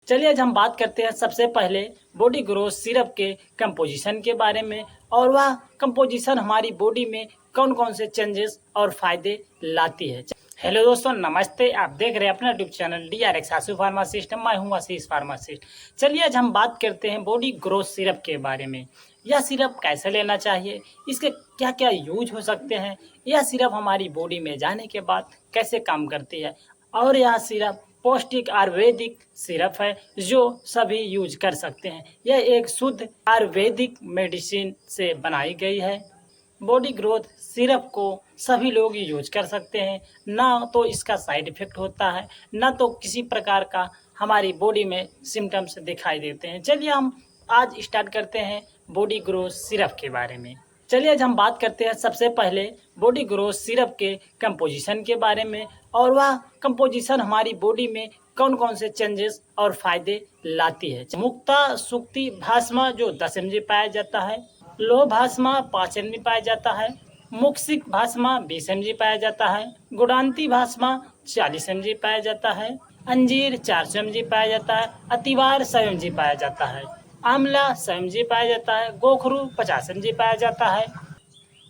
चलिए आज हम बात करते हैं सबसे पहले बॉडी ग्रोथ सिरप के कंपोजिशन के बारे में और वह कंपोजिशन हमारी बॉडी में कौन कौन से चेंजेस और फायदे लाती है। हेलो दोस्तों, नमस्ते। आप देख रहे हैं अपना यूट्यूब चैनल DRX आशु फार्मासिस्ट। मैं हूं आशीष फार्मासिस्ट। चलिए आज हम बात करते हैं बॉडी ग्रोथ सिरप के बारे में। यह सिरप कैसे लेना चाहिए, इसके क्या क्या यूज हो सकते हैं, यह सिरप हमारी बॉडी में जाने के बाद कैसे काम करती है और यह सिरप पौष्टिक आयुर्वेदिक सिरप है जो सभी यूज कर सकते हैं। यह एक शुद्ध आयुर्वेदिक मेडिसिन से बनाई गई है। बॉडी ग्रोथ सिरप को सभी लोग यूज कर सकते हैं। ना तो इसका साइड इफेक्ट होता है, ना तो किसी प्रकार का हमारी बॉडी में सिम्टम्स दिखाई देते हैं। चलिए हम आज स्टार्ट करते हैं बॉडी ग्रोथ सिरप के बारे में। चलिए आज हम बात करते हैं सबसे पहले बॉडी ग्रोथ सिरप के कंपोजिशन के बारे में और वह कंपोजिशन हमारी बॉडी में कौन कौन से चेंजेस और फायदे लाती है। मुक्ता सुक्ति भास्मा जो 10 mg पाया जाता है, लोह भास्मा 5 mg पाया जाता है, मुक्सिक भास्मा 20 mg पाया जाता है, गुडांती भास्मा 40 mg पाया जाता है, अंजीर 400 mg पाया जाता है, अतिवार 100 mg पाया जाता है, आंवला 100 mg पाया जाता है, गोखरू 50 mg पाया जाता है,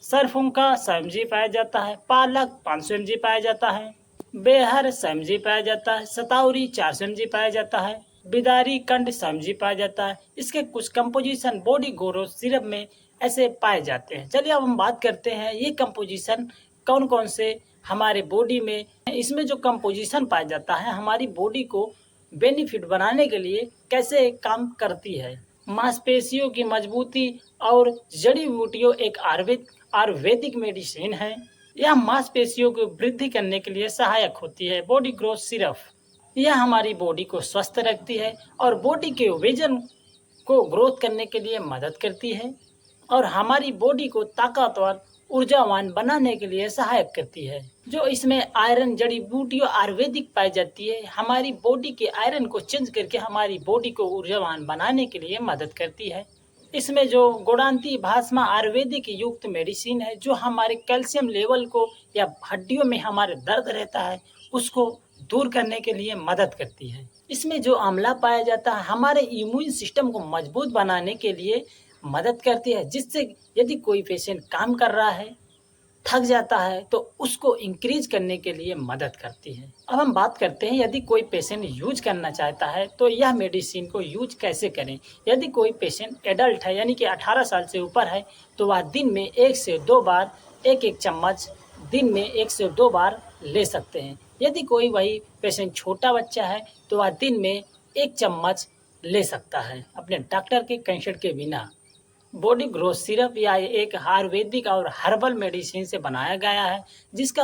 सरफुंका 100 mg पाया जाता है, पालक 500 mg पाया जाता है, बेहर 100 mg पाया जाता है, सताउरी 400 mg पाया जाता है, बिदारी कंड 100 mg पाया जाता है। इसके कुछ कंपोजिशन बॉडी ग्रोथ सिरप में ऐसे पाए जाते हैं। चलिए अब हम बात करते हैं ये कंपोजिशन कौन कौन से हमारे बॉडी में, इसमें जो कंपोजिशन पाया जाता है हमारी बॉडी को बेनिफिट बनाने के लिए कैसे काम करती है। मांसपेशियों की मजबूती और जड़ी बूटियों एक आयुर्वेदिक मेडिसिन है। यह मांसपेशियों को वृद्धि करने के लिए सहायक होती है। बॉडी ग्रोथ सिरप यह हमारी बॉडी को स्वस्थ रखती है और बॉडी के वजन को ग्रोथ करने के लिए मदद करती है और हमारी बॉडी को ताकतवर ऊर्जावान बनाने के लिए सहायक करती है। जो इसमें आयरन जड़ी बूटियों आयुर्वेदिक पाई जाती है, हमारी बॉडी के आयरन को चेंज करके हमारी बॉडी को ऊर्जावान बनाने के लिए मदद करती है। इसमें जो गुडांती भास्मा आयुर्वेदिक युक्त मेडिसिन है जो हमारे कैल्शियम लेवल को या हड्डियों में हमारे दर्द रहता है उसको दूर करने के लिए मदद करती है। इसमें जो आंवला पाया जाता है हमारे इम्यून सिस्टम को मजबूत बनाने के लिए मदद करती है, जिससे यदि कोई पेशेंट काम कर रहा है, थक जाता है तो उसको इंक्रीज करने के लिए मदद करती है। अब हम बात करते हैं यदि कोई पेशेंट यूज करना चाहता है तो यह मेडिसिन को यूज कैसे करें। यदि कोई पेशेंट एडल्ट है यानी कि 18 साल से ऊपर है तो वह दिन में 1 से 2 बार एक चम्मच दिन में 1 से 2 बार ले सकते हैं। यदि कोई वही पेशेंट छोटा बच्चा है तो वह दिन में 1 चम्मच ले सकता है अपने डॉक्टर के कंसल्ट के बिना। बॉडी ग्रोथ सिरप या एक आयुर्वेदिक और हर्बल मेडिसिन से बनाया गया है जिसका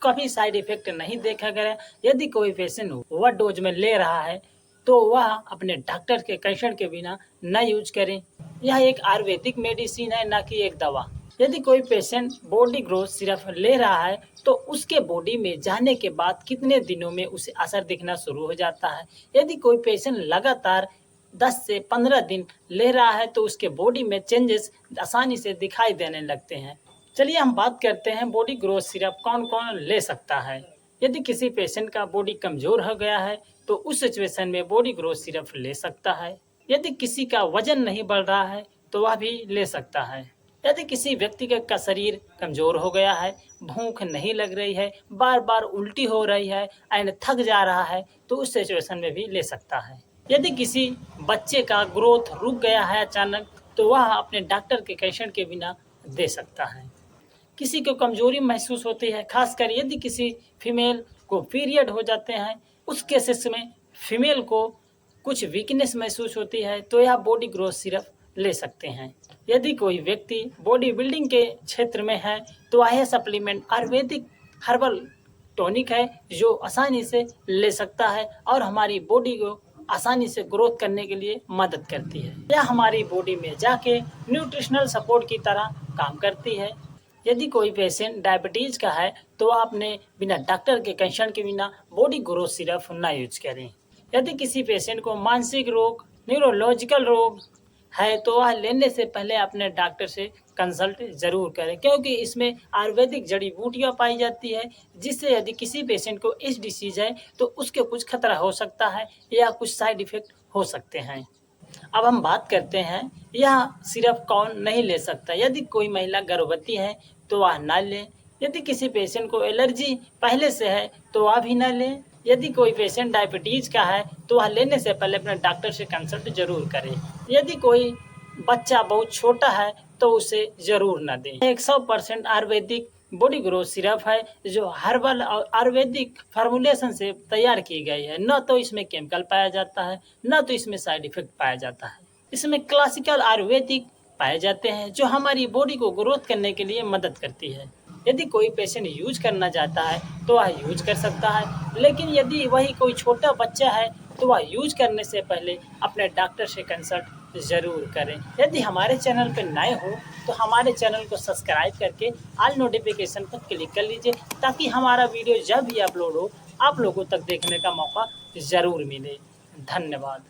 कभी साइड इफेक्ट नहीं देखा गया। यदि कोई पेशेंट ओवर डोज में ले रहा है तो वह अपने डॉक्टर के कंसल्ट के बिना न यूज करें। यह एक आयुर्वेदिक मेडिसिन है, न कि एक दवा। यदि कोई पेशेंट बॉडी ग्रोथ सिरप ले रहा है तो उसके बॉडी में जाने के बाद कितने दिनों में उसे असर दिखना शुरू हो जाता है। यदि कोई पेशेंट लगातार 10 से 15 दिन ले रहा है तो उसके बॉडी में चेंजेस आसानी से दिखाई देने लगते हैं। चलिए हम बात करते हैं बॉडी ग्रोथ सिरप कौन कौन ले सकता है। यदि किसी पेशेंट का बॉडी कमज़ोर हो गया है तो उस सिचुएशन में बॉडी ग्रोथ सिरप ले सकता है। यदि किसी का वजन नहीं बढ़ रहा है तो वह भी ले सकता है। यदि किसी व्यक्ति का शरीर कमज़ोर हो गया है, भूख नहीं लग रही है, बार बार उल्टी हो रही है एंड थक जा रहा है तो उस सिचुएशन में भी ले सकता है। यदि किसी बच्चे का ग्रोथ रुक गया है अचानक तो वह अपने डॉक्टर के कंसल्ट के बिना दे सकता है। किसी को कमजोरी महसूस होती है, खासकर यदि किसी फीमेल को पीरियड हो जाते हैं, उस केसेस में फीमेल को कुछ वीकनेस महसूस होती है तो यह बॉडी ग्रोथ सिरप ले सकते हैं। यदि कोई व्यक्ति बॉडी बिल्डिंग के क्षेत्र में है तो यह सप्लीमेंट आयुर्वेदिक हर्बल टॉनिक है जो आसानी से ले सकता है और हमारी बॉडी को आसानी से ग्रोथ करने के लिए मदद करती है। यह हमारी बॉडी में जाके न्यूट्रिशनल सपोर्ट की तरह काम करती है। यदि कोई पेशेंट डायबिटीज़ का है तो वह अपने बिना डॉक्टर के कंसल्ट के बिना बॉडी ग्रोथ सिरप ना यूज करें। यदि किसी पेशेंट को मानसिक रोग, न्यूरोलॉजिकल रोग, है तो वह लेने से पहले अपने डॉक्टर से कंसल्ट ज़रूर करें, क्योंकि इसमें आयुर्वेदिक जड़ी बूटियाँ पाई जाती है, जिससे यदि किसी पेशेंट को इस डिसीज़ है तो उसके कुछ खतरा हो सकता है या कुछ साइड इफ़ेक्ट हो सकते हैं। अब हम बात करते हैं, यह सिर्फ कौन नहीं ले सकता। यदि कोई महिला गर्भवती है तो वह ना लें। यदि किसी पेशेंट को एलर्जी पहले से है तो वह भी ना लें। यदि कोई पेशेंट डायबिटीज़ का है तो वह लेने से पहले अपने डॉक्टर से कंसल्ट ज़रूर करें। यदि कोई बच्चा बहुत छोटा है तो उसे ज़रूर ना दें। 100% आयुर्वेदिक बॉडी ग्रोथ सिरप है, जो हर्बल और आयुर्वेदिक फार्मूलेशन से तैयार की गई है। न तो इसमें केमिकल पाया जाता है, न तो इसमें साइड इफ़ेक्ट पाया जाता है। इसमें क्लासिकल आयुर्वेदिक पाए जाते हैं, जो हमारी बॉडी को ग्रोथ करने के लिए मदद करती है। यदि कोई पेशेंट यूज करना चाहता है तो वह यूज कर सकता है, लेकिन यदि वही कोई छोटा बच्चा है तो वह यूज करने से पहले अपने डॉक्टर से कंसल्ट ज़रूर करें। यदि हमारे चैनल पर नए हो तो हमारे चैनल को सब्सक्राइब करके ऑल नोटिफिकेशन पर क्लिक कर लीजिए, ताकि हमारा वीडियो जब भी अपलोड हो आप लोगों तक देखने का मौका ज़रूर मिले। धन्यवाद।